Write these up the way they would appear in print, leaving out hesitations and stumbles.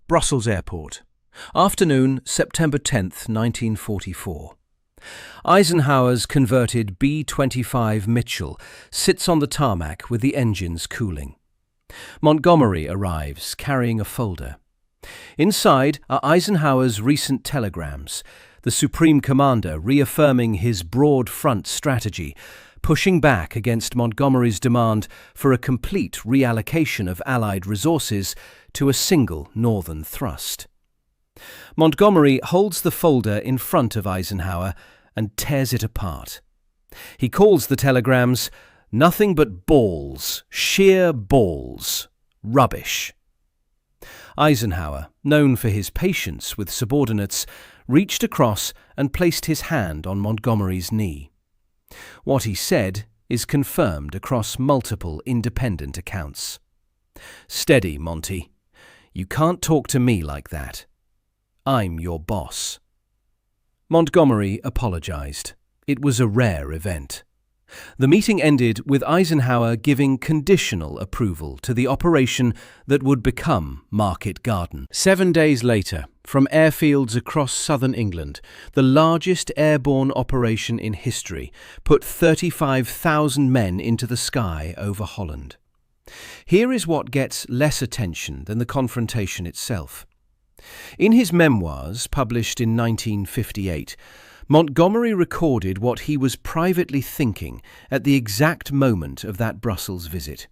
Brussels Airport. Afternoon, September 10th, 1944. Eisenhower's converted B-25 Mitchell sits on the tarmac with the engines cooling. Montgomery arrives, carrying a folder. Inside are Eisenhower's recent telegrams, the Supreme Commander reaffirming his broad front strategy, pushing back against Montgomery's demand for a complete reallocation of Allied resources to a single northern thrust. Montgomery holds the folder in front of Eisenhower and tears it apart. He calls the telegrams nothing but balls, sheer balls, rubbish. Eisenhower, known for his patience with subordinates, reached across and placed his hand on Montgomery's knee. What he said is confirmed across multiple independent accounts. "Steady, Monty. You can't talk to me like that. I'm your boss." Montgomery apologized. It was a rare event. The meeting ended with Eisenhower giving conditional approval to the operation that would become Market Garden. 7 days later, from airfields across southern England, the largest airborne operation in history put 35,000 men into the sky over Holland. Here is what gets less attention than the confrontation itself. In his memoirs, published in 1958, Montgomery recorded what he was privately thinking at the exact moment of that Brussels visit.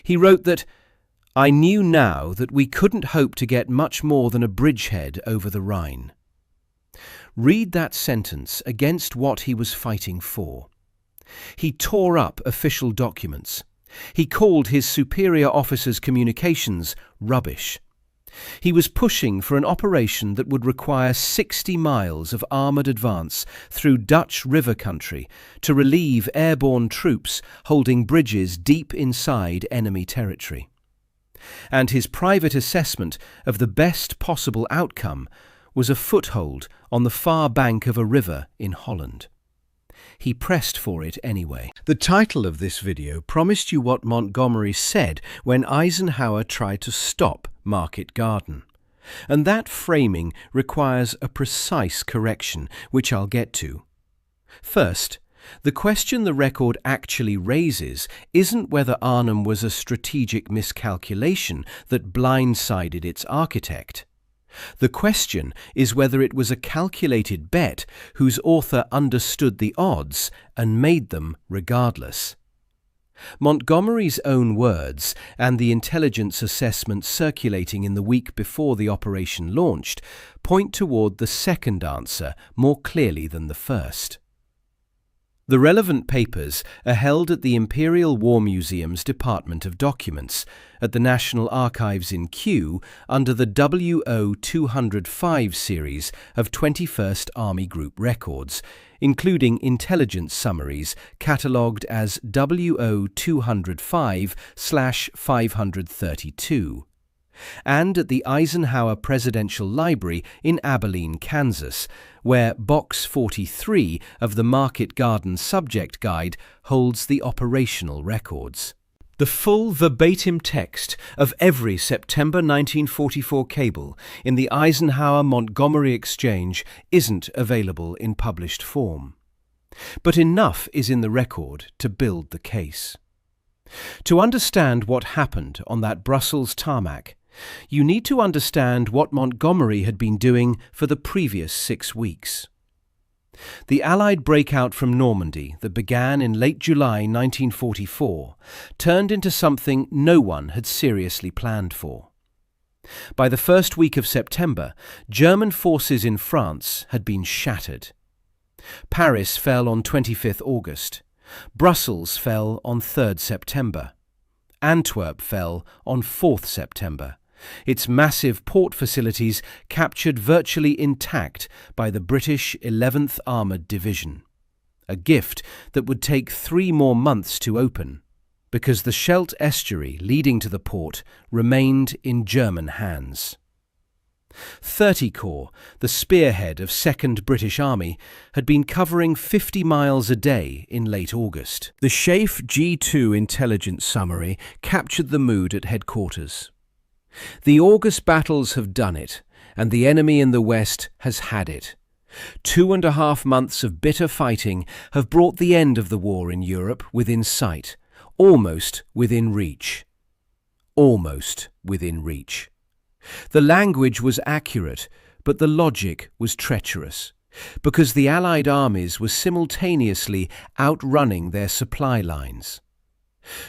He wrote that, "I knew now that we couldn't hope to get much more than a bridgehead over the Rhine." Read that sentence against what he was fighting for. He tore up official documents. He called his superior officers' communications rubbish. He was pushing for an operation that would require 60 miles of armoured advance through Dutch river country to relieve airborne troops holding bridges deep inside enemy territory. And his private assessment of the best possible outcome was a foothold on the far bank of a river in Holland. He pressed for it anyway. The title of this video promised you what Montgomery said when Eisenhower tried to stop Market Garden. And that framing requires a precise correction, which I'll get to. First, the question the record actually raises isn't whether Arnhem was a strategic miscalculation that blindsided its architect. The question is whether it was a calculated bet whose author understood the odds and made them regardless. Montgomery's own words and the intelligence assessment circulating in the week before the operation launched point toward the second answer more clearly than the first. The relevant papers are held at the Imperial War Museum's Department of Documents, at the National Archives in Kew, under the WO-205 series of 21st Army Group records, including intelligence summaries catalogued as WO-205/532. And at the Eisenhower Presidential Library in Abilene, Kansas, where Box 43 of the Market Garden Subject Guide holds the operational records. The full verbatim text of every September 1944 cable in the Eisenhower-Montgomery exchange isn't available in published form. But enough is in the record to build the case. To understand what happened on that Brussels tarmac, you need to understand what Montgomery had been doing for the previous 6 weeks. The Allied breakout from Normandy that began in late July 1944 turned into something no one had seriously planned for. By the first week of September, German forces in France had been shattered. Paris fell on 25th August. Brussels fell on 3rd September. Antwerp fell on 4th September. Its massive port facilities captured virtually intact by the British 11th Armoured Division. A gift that would take 3 more months to open, because the Scheldt estuary leading to the port remained in German hands. 30 Corps, the spearhead of 2nd British Army, had been covering 50 miles a day in late August. The SHAEF G2 intelligence summary captured the mood at headquarters. The August battles have done it, and the enemy in the west has had it. 2.5 months of bitter fighting have brought the end of the war in Europe within sight, almost within reach. Almost within reach. The language was accurate, but the logic was treacherous, because the Allied armies were simultaneously outrunning their supply lines.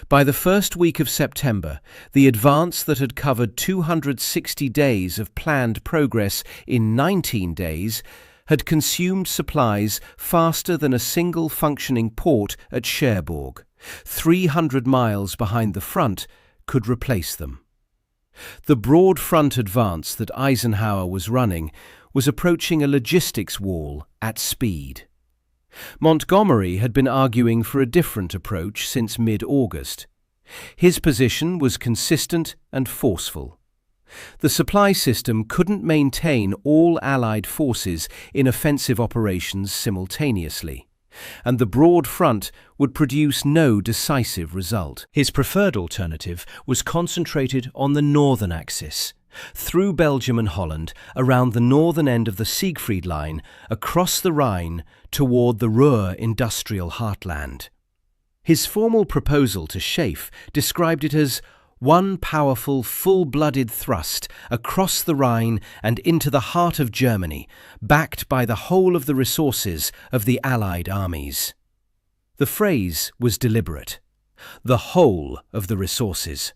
By the first week of September, the advance that had covered 260 days of planned progress in 19 days had consumed supplies faster than a single functioning port at Cherbourg, 300 miles behind the front, could replace them. The broad front advance that Eisenhower was running was approaching a logistics wall at speed. Montgomery had been arguing for a different approach since mid-August. His position was consistent and forceful. The supply system couldn't maintain all Allied forces in offensive operations simultaneously, and the broad front would produce no decisive result. His preferred alternative was concentrated on the northern axis, through Belgium and Holland, around the northern end of the Siegfried Line, across the Rhine, toward the Ruhr industrial heartland. His formal proposal to Schaeff described it as one powerful, full-blooded thrust across the Rhine and into the heart of Germany, backed by the whole of the resources of the Allied armies. The phrase was deliberate. The whole of the resources.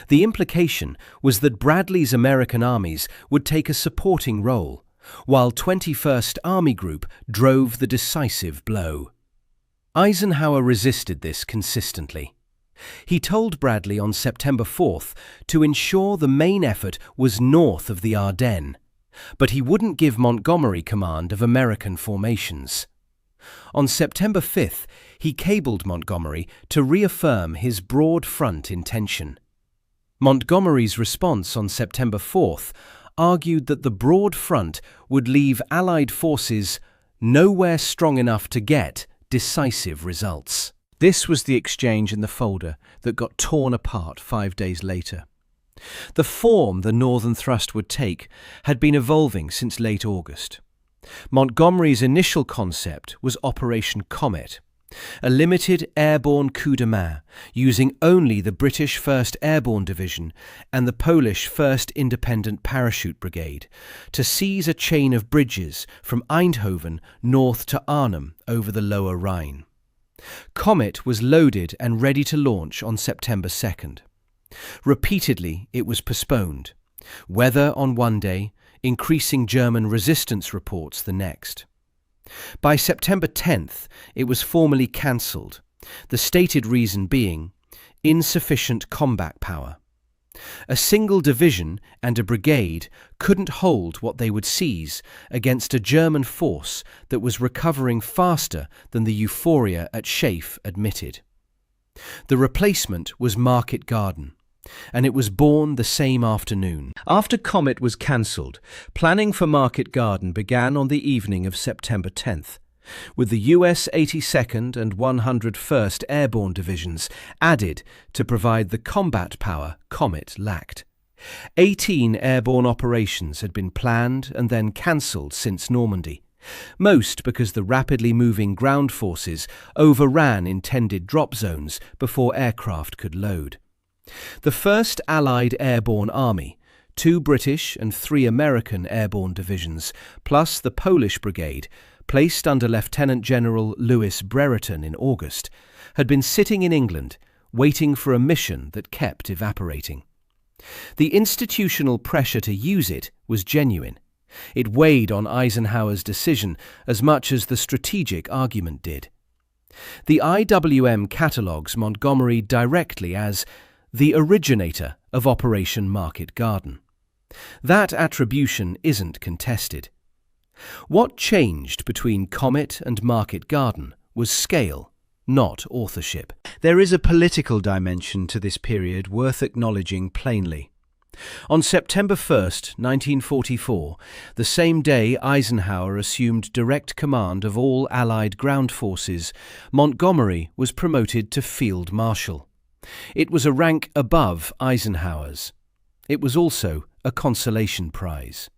The implication was that Bradley's American armies would take a supporting role, while 21st Army Group drove the decisive blow. Eisenhower resisted this consistently. He told Bradley on September 4th to ensure the main effort was north of the Ardennes, but he wouldn't give Montgomery command of American formations. On September 5th, he cabled Montgomery to reaffirm his broad front intention. Montgomery's response on September 4th argued that the broad front would leave Allied forces nowhere strong enough to get decisive results. This was the exchange in the folder that got torn apart 5 days later. The form the northern thrust would take had been evolving since late August. Montgomery's initial concept was Operation Comet, a limited airborne coup de main using only the British 1st Airborne Division and the Polish 1st Independent Parachute Brigade to seize a chain of bridges from Eindhoven north to Arnhem over the lower Rhine. Comet was loaded and ready to launch on September 2nd. Repeatedly it was postponed, weather on one day, increasing German resistance reports the next. By September 10th, it was formally cancelled, the stated reason being insufficient combat power. A single division and a brigade couldn't hold what they would seize against a German force that was recovering faster than the euphoria at Schaeff admitted. The replacement was Market Garden, and it was born the same afternoon. After Comet was cancelled, planning for Market Garden began on the evening of September 10th, with the US 82nd and 101st Airborne Divisions added to provide the combat power Comet lacked. 18 airborne operations had been planned and then cancelled since Normandy, most because the rapidly moving ground forces overran intended drop zones before aircraft could load. The 1st Allied Airborne Army, 2 British and 3 American airborne divisions, plus the Polish Brigade, placed under Lieutenant General Louis Brereton in August, had been sitting in England, waiting for a mission that kept evaporating. The institutional pressure to use it was genuine. It weighed on Eisenhower's decision as much as the strategic argument did. The IWM catalogues Montgomery directly as the originator of Operation Market Garden. That attribution isn't contested. What changed between Comet and Market Garden was scale, not authorship. There is a political dimension to this period worth acknowledging plainly. On September 1st, 1944, the same day Eisenhower assumed direct command of all Allied ground forces, Montgomery was promoted to Field Marshal. It was a rank above Eisenhower's. It was also a consolation prize.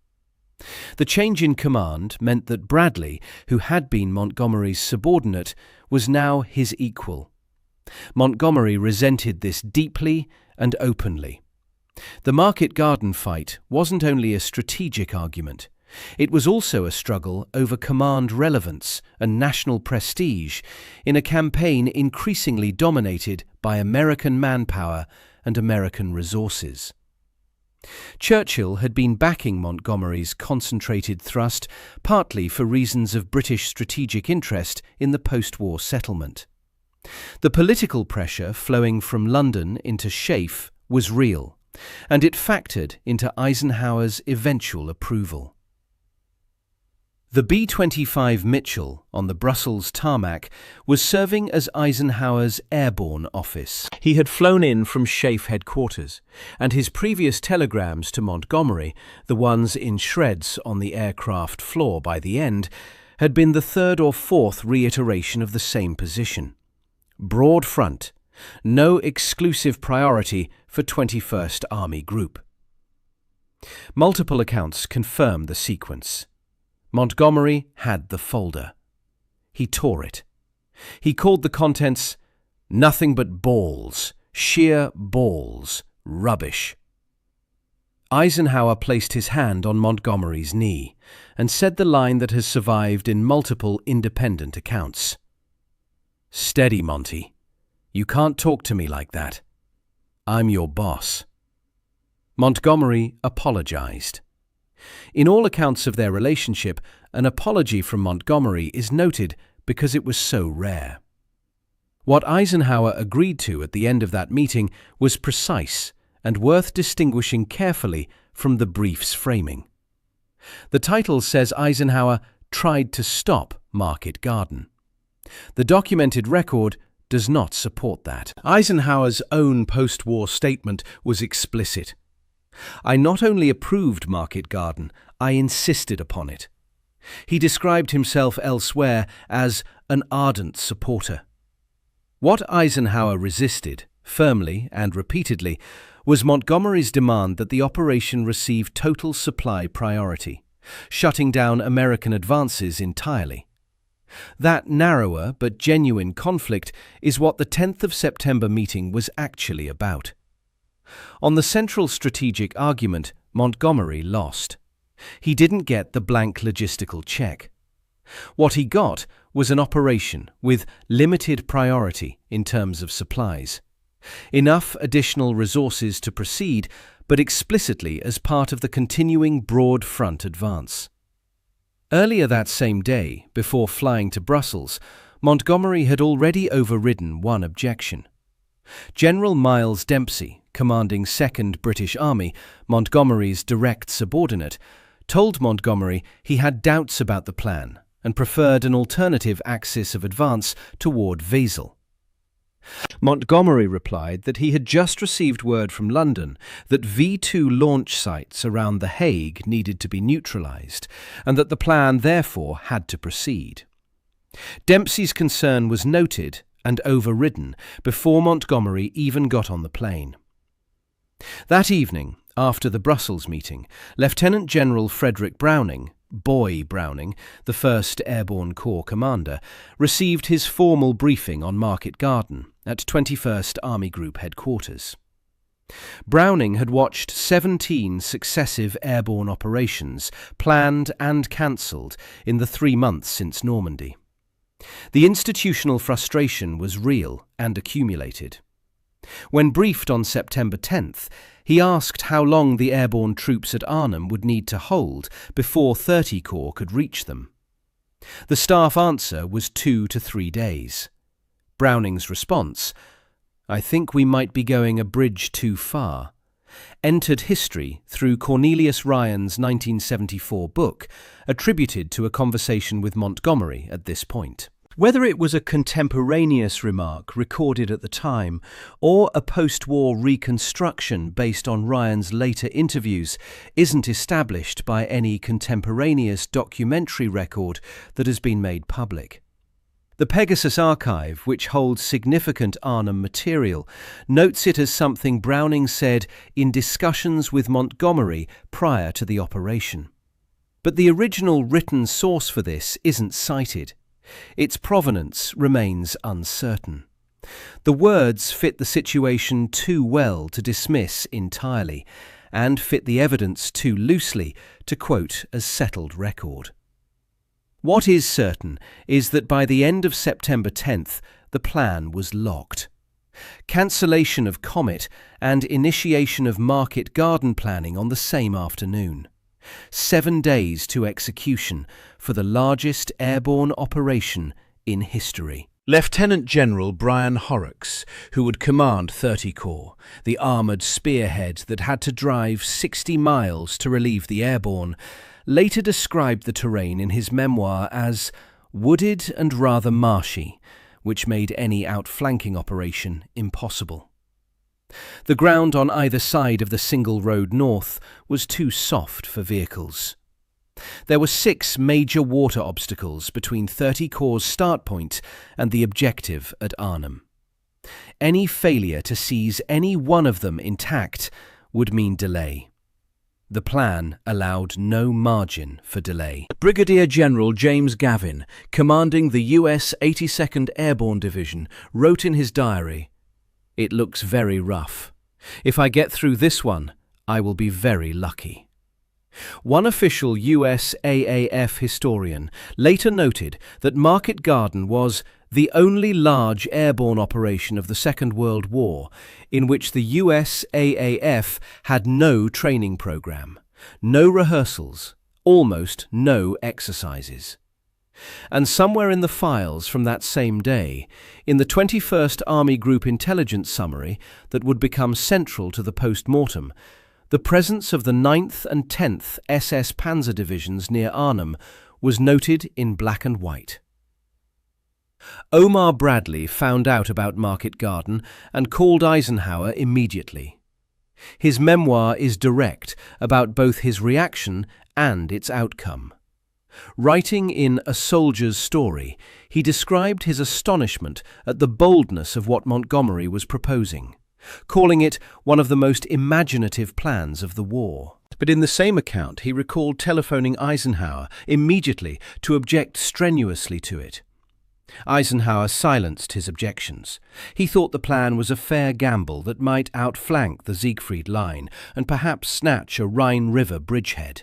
The change in command meant that Bradley, who had been Montgomery's subordinate, was now his equal. Montgomery resented this deeply and openly. The Market Garden fight wasn't only a strategic argument, it was also a struggle over command relevance and national prestige in a campaign increasingly dominated by American manpower and American resources. Churchill had been backing Montgomery's concentrated thrust partly for reasons of British strategic interest in the post-war settlement. The political pressure flowing from London into Scharfe was real, and it factored into Eisenhower's eventual approval. The B-25 Mitchell on the Brussels tarmac was serving as Eisenhower's airborne office. He had flown in from Scharfe headquarters, and his previous telegrams to Montgomery, the ones in shreds on the aircraft floor by the end, had been the third or fourth reiteration of the same position. Broad front, no exclusive priority for 21st Army Group. Multiple accounts confirm the sequence. Montgomery had the folder. He tore it. He called the contents nothing but balls, sheer balls, rubbish. Eisenhower placed his hand on Montgomery's knee and said the line that has survived in multiple independent accounts. "Steady, Monty. You can't talk to me like that. I'm your boss." Montgomery apologized. In all accounts of their relationship, an apology from Montgomery is noted because it was so rare. What Eisenhower agreed to at the end of that meeting was precise and worth distinguishing carefully from the brief's framing. The title says Eisenhower tried to stop Market Garden. The documented record does not support that. Eisenhower's own post-war statement was explicit. "I not only approved Market Garden, I insisted upon it." He described himself elsewhere as an ardent supporter. What Eisenhower resisted, firmly and repeatedly, was Montgomery's demand that the operation receive total supply priority, shutting down American advances entirely. That narrower but genuine conflict is what the 10th of September meeting was actually about. On the central strategic argument, Montgomery lost. He didn't get the blank logistical check. What he got was an operation with limited priority in terms of supplies. Enough additional resources to proceed, but explicitly as part of the continuing broad front advance. Earlier that same day, before flying to Brussels, Montgomery had already overridden one objection. General Miles Dempsey, commanding 2nd British Army, Montgomery's direct subordinate, told Montgomery he had doubts about the plan and preferred an alternative axis of advance toward Wesel. Montgomery replied that he had just received word from London that V2 launch sites around The Hague needed to be neutralized, and that the plan therefore had to proceed. Dempsey's concern was noted and overridden before Montgomery even got on the plane. That evening, after the Brussels meeting, Lieutenant General Frederick Browning, Boy Browning, the 1st Airborne Corps commander, received his formal briefing on Market Garden at 21st Army Group headquarters. Browning had watched 17 successive airborne operations, planned and cancelled, in the 3 months since Normandy. The institutional frustration was real and accumulated. When briefed on September 10th, he asked how long the airborne troops at Arnhem would need to hold before 30 Corps could reach them. The staff answer was 2 to 3 days. Browning's response, "I think we might be going a bridge too far," entered history through Cornelius Ryan's 1974 book, attributed to a conversation with Montgomery at this point. Whether it was a contemporaneous remark recorded at the time or a post-war reconstruction based on Ryan's later interviews isn't established by any contemporaneous documentary record that has been made public. The Pegasus archive, which holds significant Arnhem material, notes it as something Browning said in discussions with Montgomery prior to the operation. But the original written source for this isn't cited. Its provenance remains uncertain. The words fit the situation too well to dismiss entirely, and fit the evidence too loosely to quote as settled record. What is certain is that by the end of September 10th, the plan was locked. Cancellation of Comet and initiation of Market Garden planning on the same afternoon. 7 days to execution for the largest airborne operation in history. Lieutenant General Brian Horrocks, who would command 30 Corps, the armoured spearhead that had to drive 60 miles to relieve the airborne, later described the terrain in his memoir as wooded and rather marshy, which made any outflanking operation impossible. The ground on either side of the single road north was too soft for vehicles. There were 6 major water obstacles between 30 Corps' start point and the objective at Arnhem. Any failure to seize any one of them intact would mean delay. The plan allowed no margin for delay. Brigadier General James Gavin, commanding the US 82nd Airborne Division, wrote in his diary, "It looks very rough. If I get through this one, I will be very lucky." One official US AAF historian later noted that Market Garden was the only large airborne operation of the Second World War in which the US AAF had no training program, no rehearsals, almost no exercises. And somewhere in the files from that same day, in the 21st Army Group Intelligence Summary that would become central to the post-mortem, the presence of the 9th and 10th SS Panzer Divisions near Arnhem was noted in black and white. Omar Bradley found out about Market Garden and called Eisenhower immediately. His memoir is direct about both his reaction and its outcome. Writing in A Soldier's Story, he described his astonishment at the boldness of what Montgomery was proposing, calling it one of the most imaginative plans of the war. But in the same account, he recalled telephoning Eisenhower immediately to object strenuously to it. Eisenhower silenced his objections. He thought the plan was a fair gamble that might outflank the Siegfried Line and perhaps snatch a Rhine River bridgehead.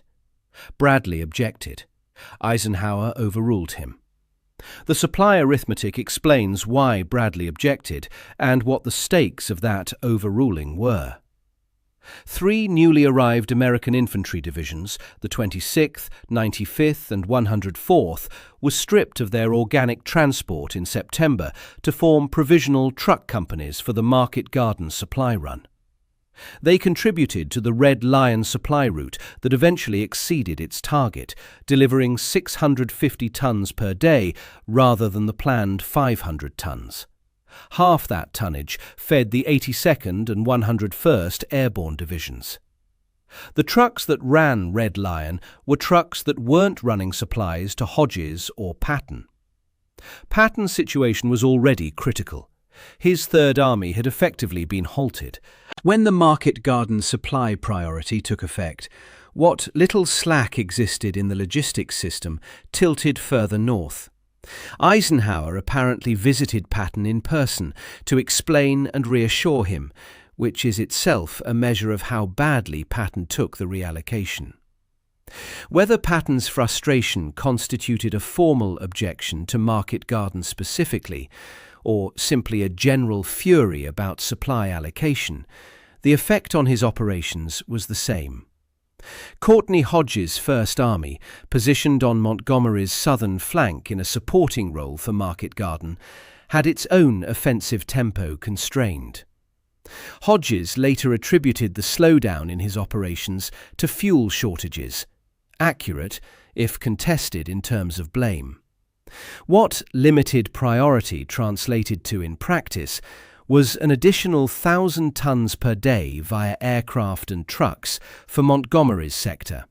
Bradley objected. Eisenhower overruled him. The supply arithmetic explains why Bradley objected and what the stakes of that overruling were. 3 newly arrived American infantry divisions, the 26th, 95th and 104th, were stripped of their organic transport in September to form provisional truck companies for the Market Garden supply run. They contributed to the Red Lion supply route that eventually exceeded its target, delivering 650 tons per day rather than the planned 500 tons. Half that tonnage fed the 82nd and 101st Airborne Divisions. The trucks that ran Red Lion were trucks that weren't running supplies to Hodges or Patton. Patton's situation was already critical. His Third Army had effectively been halted. When the Market Garden supply priority took effect, what little slack existed in the logistics system tilted further north. Eisenhower apparently visited Patton in person to explain and reassure him, which is itself a measure of how badly Patton took the reallocation. Whether Patton's frustration constituted a formal objection to Market Garden specifically, or simply a general fury about supply allocation, the effect on his operations was the same. Courtney Hodges' First Army, positioned on Montgomery's southern flank in a supporting role for Market Garden, had its own offensive tempo constrained. Hodges later attributed the slowdown in his operations to fuel shortages, accurate if contested in terms of blame. What limited priority translated to in practice was an additional 1,000 tons per day via aircraft and trucks for Montgomery's sector,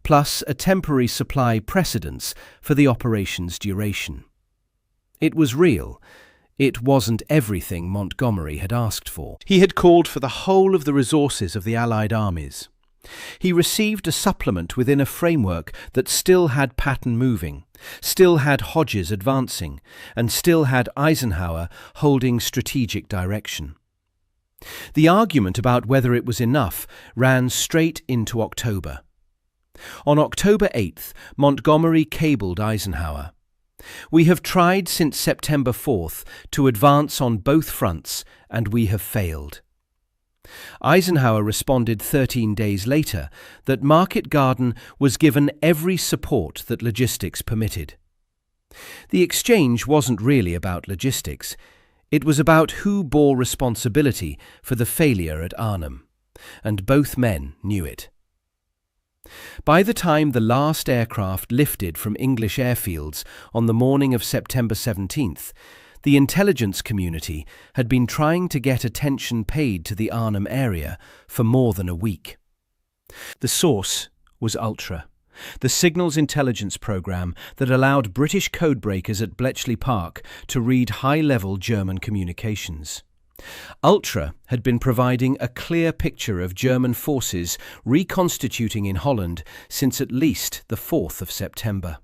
plus a temporary supply precedence for the operation's duration. It was real. It wasn't everything Montgomery had asked for. He had called for the whole of the resources of the Allied armies. He received a supplement within a framework that still had Patton moving, still had Hodges advancing, and still had Eisenhower holding strategic direction. The argument about whether it was enough ran straight into October. On October 8th, Montgomery cabled Eisenhower. "We have tried since September 4th to advance on both fronts, and we have failed." Eisenhower responded 13 days later that Market Garden was given every support that logistics permitted. The exchange wasn't really about logistics. It was about who bore responsibility for the failure at Arnhem, and both men knew it. By the time the last aircraft lifted from English airfields on the morning of September 17th, the intelligence community had been trying to get attention paid to the Arnhem area for more than a week. The source was Ultra, the signals intelligence program that allowed British codebreakers at Bletchley Park to read high-level German communications. Ultra had been providing a clear picture of German forces reconstituting in Holland since at least the 4th of September.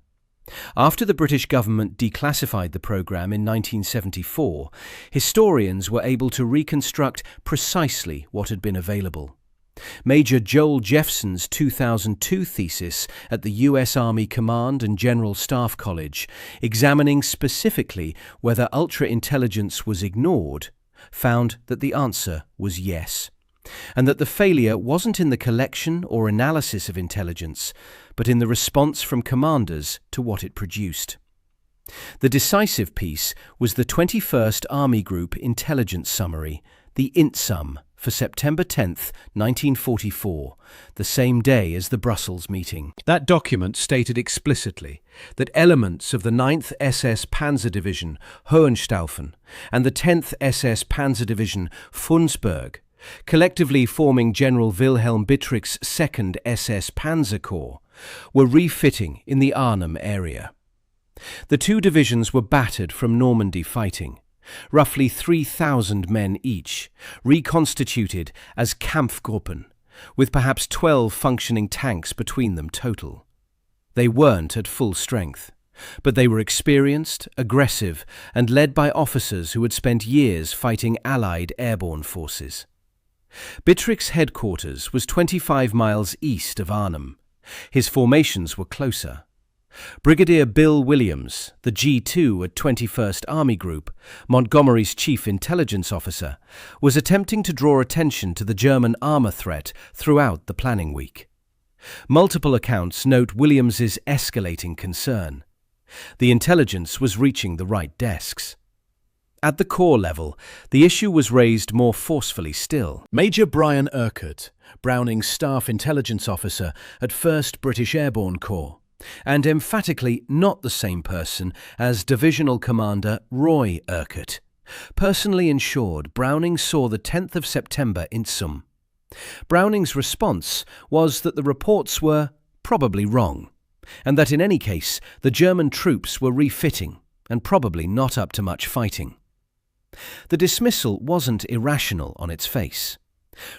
After the British government declassified the programme in 1974, historians were able to reconstruct precisely what had been available. Major Joel Jeffson's 2002 thesis at the US Army Command and General Staff College, examining specifically whether ultra-intelligence was ignored, found that the answer was yes, and that the failure wasn't in the collection or analysis of intelligence, but in the response from commanders to what it produced. The decisive piece was the 21st Army Group Intelligence Summary, the INTSUM, for September 10, 1944, the same day as the Brussels meeting. That document stated explicitly that elements of the 9th SS Panzer Division, Hohenstaufen, and the 10th SS Panzer Division, Funsberg, collectively forming General Wilhelm Bittrich's 2nd SS Panzer Corps, were refitting in the Arnhem area. The two divisions were battered from Normandy fighting, roughly 3,000 men each, reconstituted as Kampfgruppen, with perhaps 12 functioning tanks between them total. They weren't at full strength, but they were experienced, aggressive, and led by officers who had spent years fighting Allied airborne forces. Bittrich's headquarters was 25 miles east of Arnhem. His formations were closer. Brigadier Bill Williams, the G2 at 21st Army Group, Montgomery's chief intelligence officer, was attempting to draw attention to the German armour threat throughout the planning week. Multiple accounts note Williams's escalating concern. The intelligence was reaching the right desks. At the corps level, the issue was raised more forcefully still. Major Brian Urquhart, Browning's staff intelligence officer at 1st British Airborne Corps, and emphatically not the same person as Divisional Commander Roy Urquhart, personally ensured Browning saw the 10th of September INTSUM. Browning's response was that the reports were probably wrong, and that in any case the German troops were refitting and probably not up to much fighting. The dismissal wasn't irrational on its face.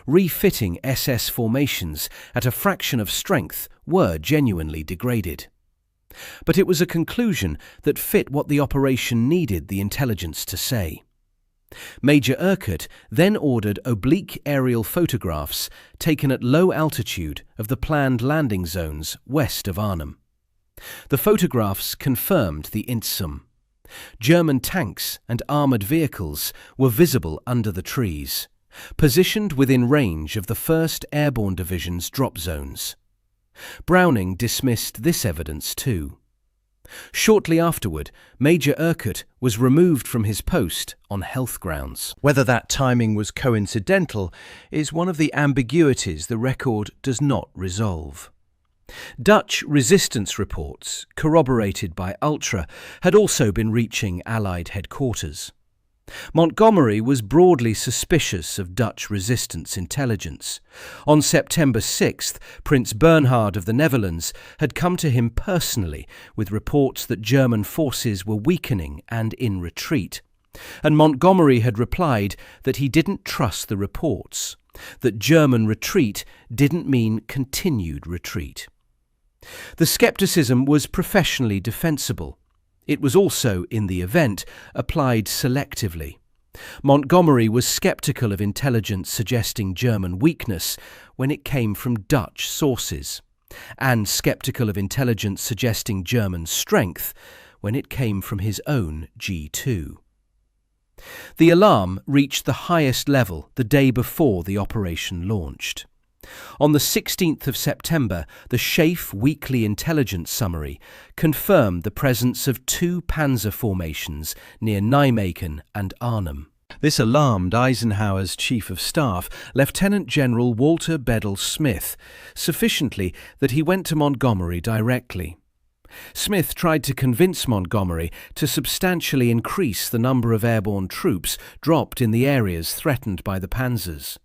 Refitting SS formations at a fraction of strength were genuinely degraded. But it was a conclusion that fit what the operation needed the intelligence to say. Major Urquhart then ordered oblique aerial photographs taken at low altitude of the planned landing zones west of Arnhem. The photographs confirmed the INTSUM. German tanks and armoured vehicles were visible under the trees, positioned within range of the 1st Airborne Division's drop zones. Browning dismissed this evidence too. Shortly afterward, Major Urquhart was removed from his post on health grounds. Whether that timing was coincidental is one of the ambiguities the record does not resolve. Dutch resistance reports, corroborated by Ultra, had also been reaching Allied headquarters. Montgomery was broadly suspicious of Dutch resistance intelligence. On September 6th, Prince Bernhard of the Netherlands had come to him personally with reports that German forces were weakening and in retreat. And Montgomery had replied that he didn't trust the reports, that German retreat didn't mean continued retreat. The scepticism was professionally defensible. It was also, in the event, applied selectively. Montgomery was sceptical of intelligence suggesting German weakness when it came from Dutch sources, and sceptical of intelligence suggesting German strength when it came from his own G2. The alarm reached the highest level the day before the operation launched. On the 16th of September, the Schaeff Weekly Intelligence Summary confirmed the presence of 2 panzer formations near Nijmegen and Arnhem. This alarmed Eisenhower's Chief of Staff, Lieutenant General Walter Bedell Smith, sufficiently that he went to Montgomery directly. Smith tried to convince Montgomery to substantially increase the number of airborne troops dropped in the areas threatened by the panzers.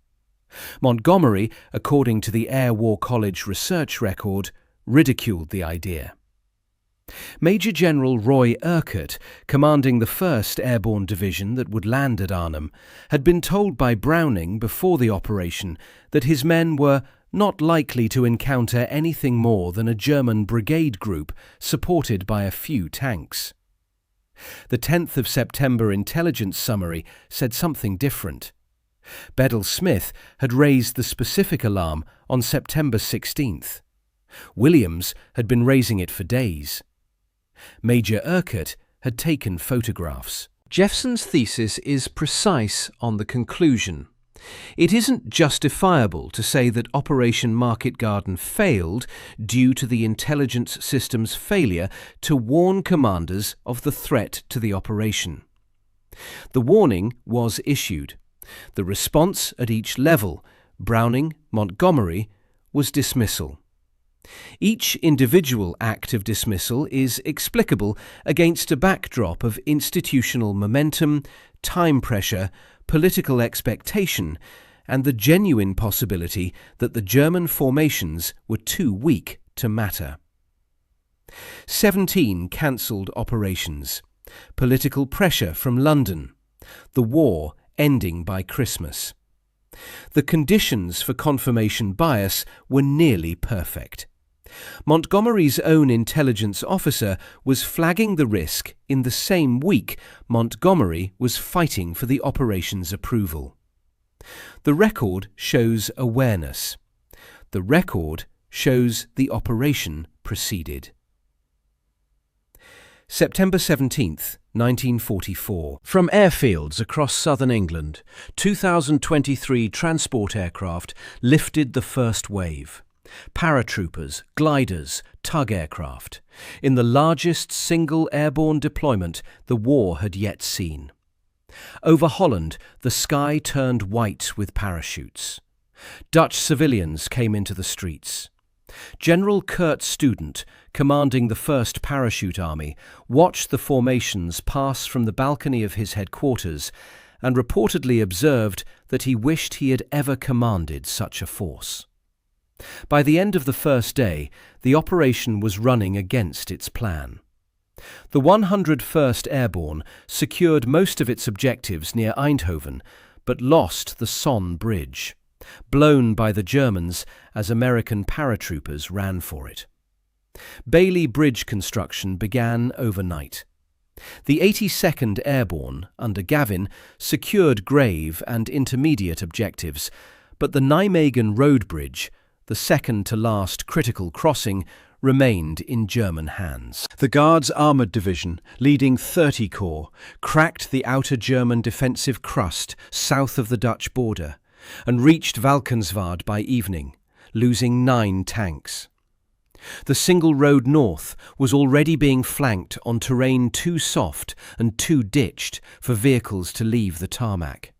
Montgomery, according to the Air War College research record, ridiculed the idea. Major General Roy Urquhart, commanding the 1st Airborne Division that would land at Arnhem, had been told by Browning before the operation that his men were not likely to encounter anything more than a German brigade group supported by a few tanks. The 10th of September intelligence summary said something different. Bedell Smith had raised the specific alarm on September 16th. Williams had been raising it for days. Major Urquhart had taken photographs. Jeffson's thesis is precise on the conclusion. It isn't justifiable to say that Operation Market Garden failed due to the intelligence system's failure to warn commanders of the threat to the operation. The warning was issued. The response at each level, Browning, Montgomery, was dismissal. Each individual act of dismissal is explicable against a backdrop of institutional momentum, time pressure, political expectation, and the genuine possibility that the German formations were too weak to matter. 17 cancelled operations. Political pressure from London. The war ending by Christmas. The conditions for confirmation bias were nearly perfect. Montgomery's own intelligence officer was flagging the risk in the same week Montgomery was fighting for the operation's approval. The record shows awareness. The record shows the operation proceeded. September 17th, 1944. From airfields across southern England, 2023 transport aircraft lifted the first wave. Paratroopers, gliders, tug aircraft, in the largest single airborne deployment the war had yet seen. Over Holland, the sky turned white with parachutes. Dutch civilians came into the streets. General Kurt Student, commanding the 1st Parachute Army, watched the formations pass from the balcony of his headquarters and reportedly observed that he wished he had ever commanded such a force. By the end of the first day, the operation was running against its plan. The 101st Airborne secured most of its objectives near Eindhoven, but lost the Somme Bridge, blown by the Germans as American paratroopers ran for it. Bailey Bridge construction began overnight. The 82nd Airborne, under Gavin, secured grave and intermediate objectives, but the Nijmegen Road Bridge, the second-to-last critical crossing, remained in German hands. The Guards Armoured Division, leading 30 Corps, cracked the outer German defensive crust south of the Dutch border and reached Valkenswaard by evening, losing 9 tanks. The single road north was already being flanked on terrain too soft and too ditched for vehicles to leave the tarmac.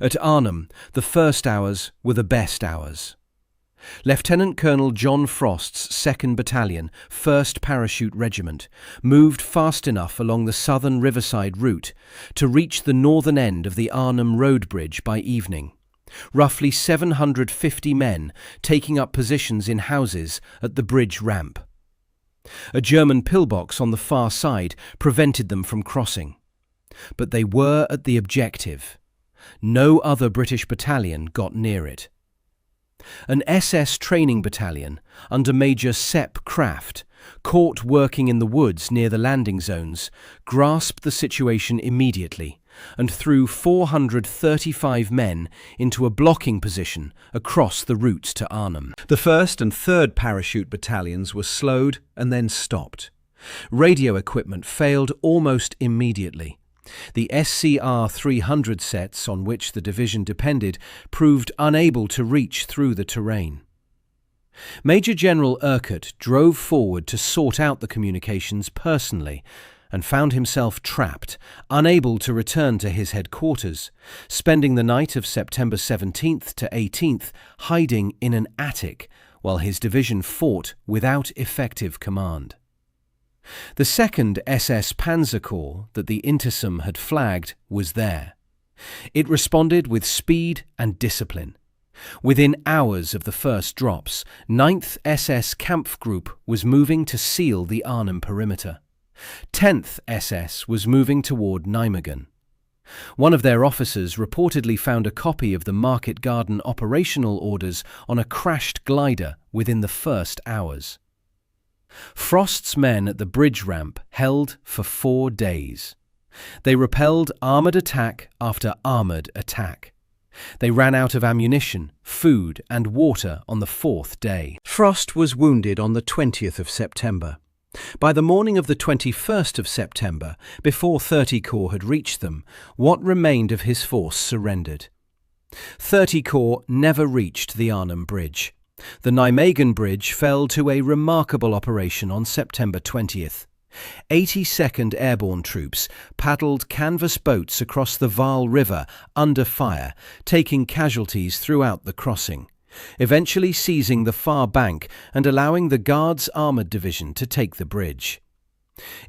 At Arnhem, the first hours were the best hours. Lieutenant Colonel John Frost's 2nd Battalion, 1st Parachute Regiment, moved fast enough along the southern riverside route to reach the northern end of the Arnhem Road Bridge by evening. Roughly 750 men taking up positions in houses at the bridge ramp. A German pillbox on the far side prevented them from crossing. But they were at the objective. No other British battalion got near it. An SS training battalion under Major Sepp Kraft, caught working in the woods near the landing zones, grasped the situation immediately and threw 435 men into a blocking position across the route to Arnhem. The 1st and 3rd Parachute Battalions were slowed and then stopped. Radio equipment failed almost immediately. The SCR 300 sets on which the division depended proved unable to reach through the terrain. Major General Urquhart drove forward to sort out the communications personally and found himself trapped, unable to return to his headquarters, spending the night of September 17th to 18th hiding in an attic while his division fought without effective command. The 2nd SS Panzer Corps that the Intersum had flagged was there. It responded with speed and discipline. Within hours of the first drops, 9th SS Kampfgruppe was moving to seal the Arnhem perimeter. 10th SS was moving toward Nijmegen. One of their officers reportedly found a copy of the Market Garden operational orders on a crashed glider within the first hours. Frost's men at the bridge ramp held for 4 days. They repelled armoured attack after armoured attack. They ran out of ammunition, food and water on the 4th day. Frost was wounded on the 20th of September. By the morning of the 21st of September, before 30 Corps had reached them, what remained of his force surrendered. 30 Corps never reached the Arnhem Bridge. The Nijmegen Bridge fell to a remarkable operation on September 20th. 82nd Airborne troops paddled canvas boats across the Vaal River under fire, taking casualties throughout the crossing, eventually seizing the far bank and allowing the Guards Armoured Division to take the bridge.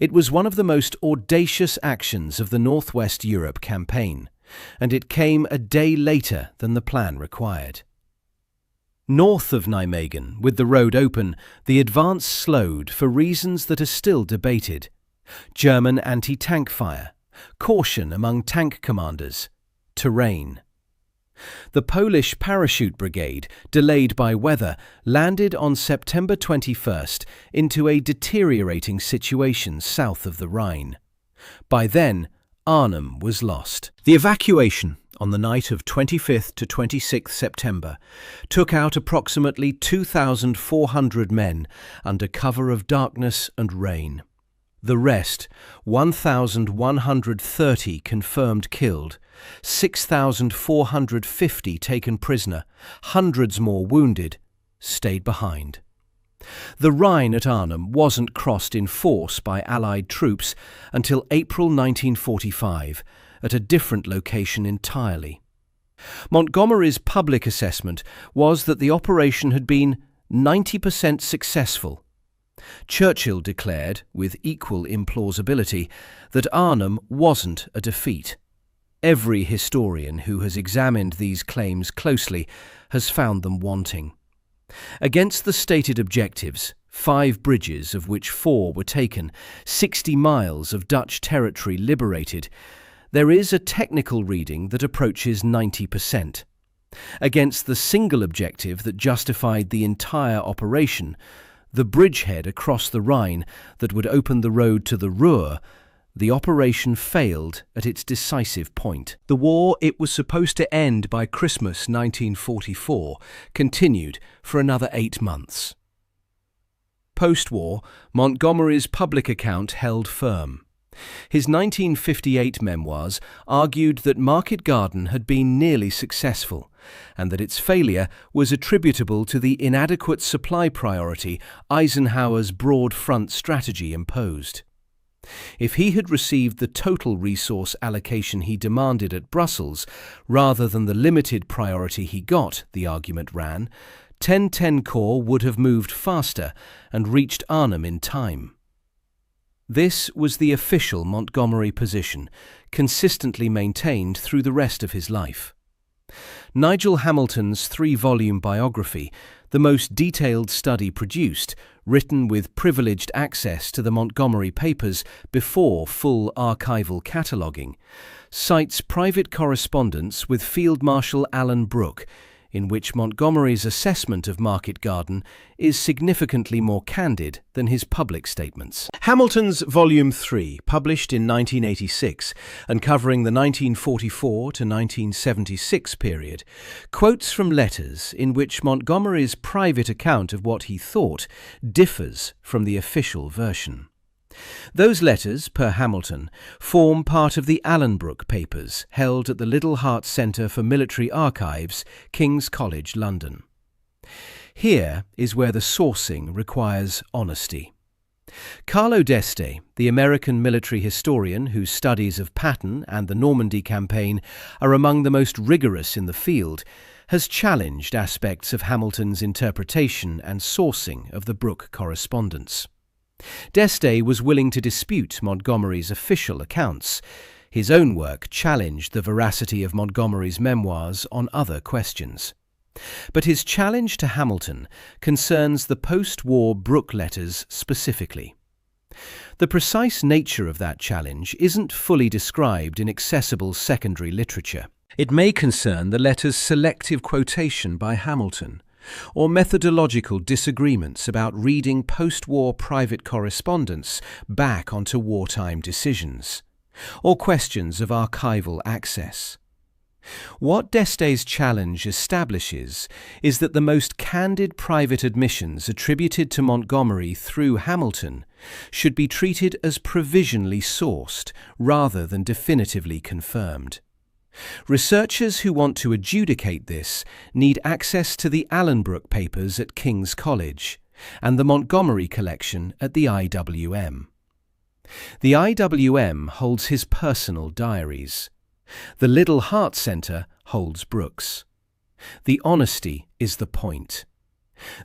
It was one of the most audacious actions of the Northwest Europe campaign, and it came a day later than the plan required. North of Nijmegen, with the road open, the advance slowed for reasons that are still debated. German anti-tank fire, caution among tank commanders, terrain. The Polish Parachute Brigade, delayed by weather, landed on September 21st into a deteriorating situation south of the Rhine. By then, Arnhem was lost. The evacuation on the night of 25th to 26th September took out approximately 2,400 men under cover of darkness and rain. The rest, 1,130 confirmed killed, 6,450 taken prisoner, hundreds more wounded, stayed behind. The Rhine at Arnhem wasn't crossed in force by Allied troops until April 1945, at a different location entirely. Montgomery's public assessment was that the operation had been 90% successful. Churchill declared, with equal implausibility, that Arnhem wasn't a defeat. Every historian who has examined these claims closely has found them wanting. Against the stated objectives, 5 bridges, of which 4 were taken, 60 miles of Dutch territory liberated, there is a technical reading that approaches 90%. Against the single objective that justified the entire operation, the bridgehead across the Rhine that would open the road to the Ruhr, the operation failed at its decisive point. The war it was supposed to end by Christmas 1944 continued for another 8 months. Post-war, Montgomery's public account held firm. His 1958 memoirs argued that Market Garden had been nearly successful, and that its failure was attributable to the inadequate supply priority Eisenhower's broad front strategy imposed. If he had received the total resource allocation he demanded at Brussels, rather than the limited priority he got, the argument ran, 1010 Corps would have moved faster and reached Arnhem in time. This was the official Montgomery position, consistently maintained through the rest of his life. Nigel Hamilton's 3-volume biography, the most detailed study produced, written with privileged access to the Montgomery papers before full archival cataloguing, cites private correspondence with Field Marshal Alan Brooke, in which Montgomery's assessment of Market Garden is significantly more candid than his public statements. Hamilton's Volume 3, published in 1986 and covering the 1944 to 1976 period, quotes from letters in which Montgomery's private account of what he thought differs from the official version. Those letters, per Hamilton, form part of the Allenbrook papers held at the Little Hart Centre for Military Archives, King's College, London. Here is where the sourcing requires honesty. Carlo d'Este, the American military historian whose studies of Patton and the Normandy campaign are among the most rigorous in the field, has challenged aspects of Hamilton's interpretation and sourcing of the Brooke correspondence. d'Este was willing to dispute Montgomery's official accounts. His own work challenged the veracity of Montgomery's memoirs on other questions. But his challenge to Hamilton concerns the post-war Brooke letters specifically. The precise nature of that challenge isn't fully described in accessible secondary literature. It may concern the letter's selective quotation by Hamilton, or methodological disagreements about reading post-war private correspondence back onto wartime decisions, or questions of archival access. What d'Este's challenge establishes is that the most candid private admissions attributed to Montgomery through Hamilton should be treated as provisionally sourced rather than definitively confirmed. Researchers who want to adjudicate this need access to the Allenbrook papers at King's College and the Montgomery collection at the IWM. The IWM holds his personal diaries. The Little Hart Centre holds Brooke's. The honesty is the point.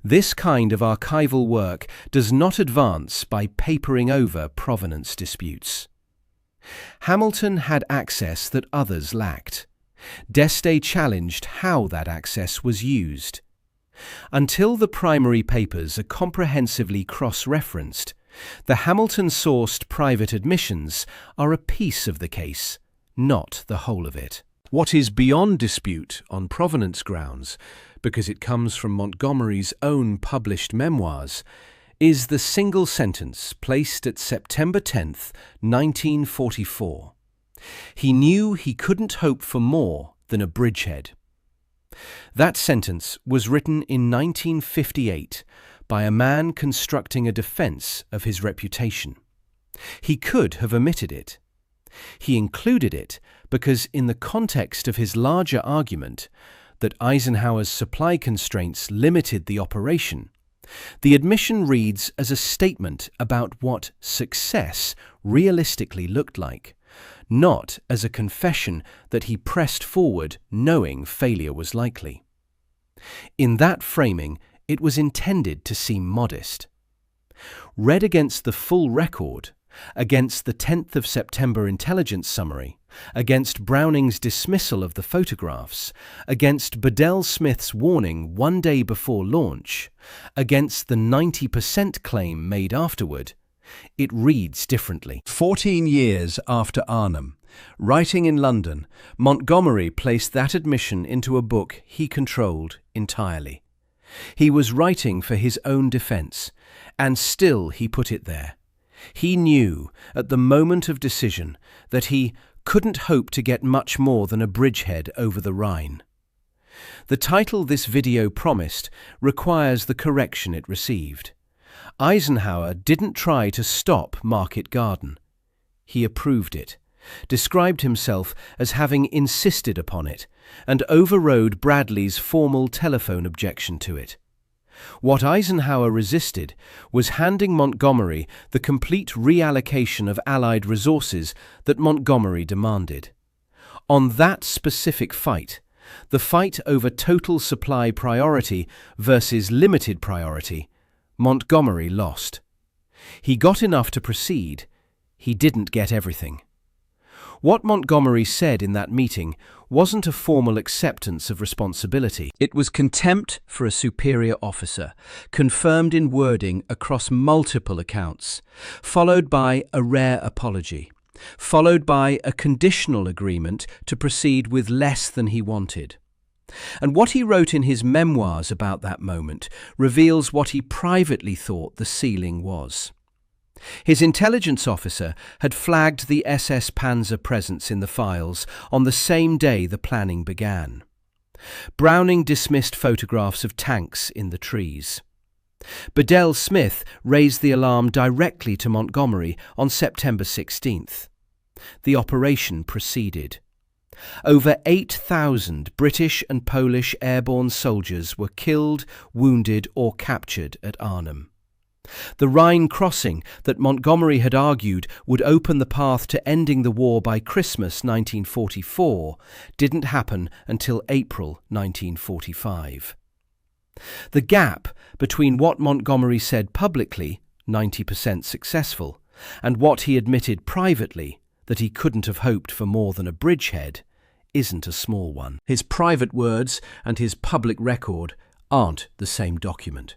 This kind of archival work does not advance by papering over provenance disputes. Hamilton had access that others lacked. d'Este challenged how that access was used. Until the primary papers are comprehensively cross-referenced, the Hamilton-sourced private admissions are a piece of the case, not the whole of it. What is beyond dispute on provenance grounds, because it comes from Montgomery's own published memoirs, is the single sentence placed at September 10th, 1944. He knew he couldn't hope for more than a bridgehead. That sentence was written in 1958 by a man constructing a defense of his reputation. He could have omitted it. He included it because, in the context of his larger argument that Eisenhower's supply constraints limited the operation, the admission reads as a statement about what success realistically looked like, not as a confession that he pressed forward knowing failure was likely. In that framing, it was intended to seem modest. Read against the full record, against the 10th of September intelligence summary, against Browning's dismissal of the photographs, against Bedell Smith's warning one day before launch, against the 90% claim made afterward, it reads differently. 14 years after Arnhem, writing in London, Montgomery placed that admission into a book he controlled entirely. He was writing for his own defense, and still he put it there. He knew, at the moment of decision, that he couldn't hope to get much more than a bridgehead over the Rhine. The title this video promised requires the correction it received. Eisenhower didn't try to stop Market Garden. He approved it, described himself as having insisted upon it, and overrode Bradley's formal telephone objection to it. What Eisenhower resisted was handing Montgomery the complete reallocation of Allied resources that Montgomery demanded. On that specific fight, The fight over total supply priority versus limited priority, Montgomery lost. He got enough to proceed. He didn't get everything. What Montgomery said in that meeting wasn't a formal acceptance of responsibility. It was contempt for a superior officer, confirmed in wording across multiple accounts, followed by a rare apology, followed by a conditional agreement to proceed with less than he wanted. And what he wrote in his memoirs about that moment reveals what he privately thought the ceiling was. His intelligence officer had flagged the SS Panzer presence in the files on the same day the planning began. Browning dismissed photographs of tanks in the trees. Bedell Smith raised the alarm directly to Montgomery on September 16th. The operation proceeded. Over 8,000 British and Polish airborne soldiers were killed, wounded or captured at Arnhem. The Rhine crossing that Montgomery had argued would open the path to ending the war by Christmas 1944 didn't happen until April 1945. The gap between what Montgomery said publicly, 90% successful, and what he admitted privately, that he couldn't have hoped for more than a bridgehead, isn't a small one. His private words and his public record aren't the same document.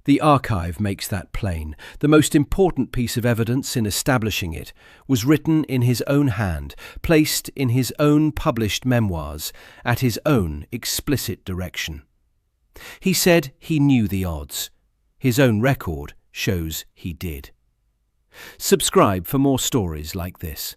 The archive makes that plain. The most important piece of evidence in establishing it was written in his own hand, placed in his own published memoirs, at his own explicit direction. He said he knew the odds. His own record shows he did. Subscribe for more stories like this.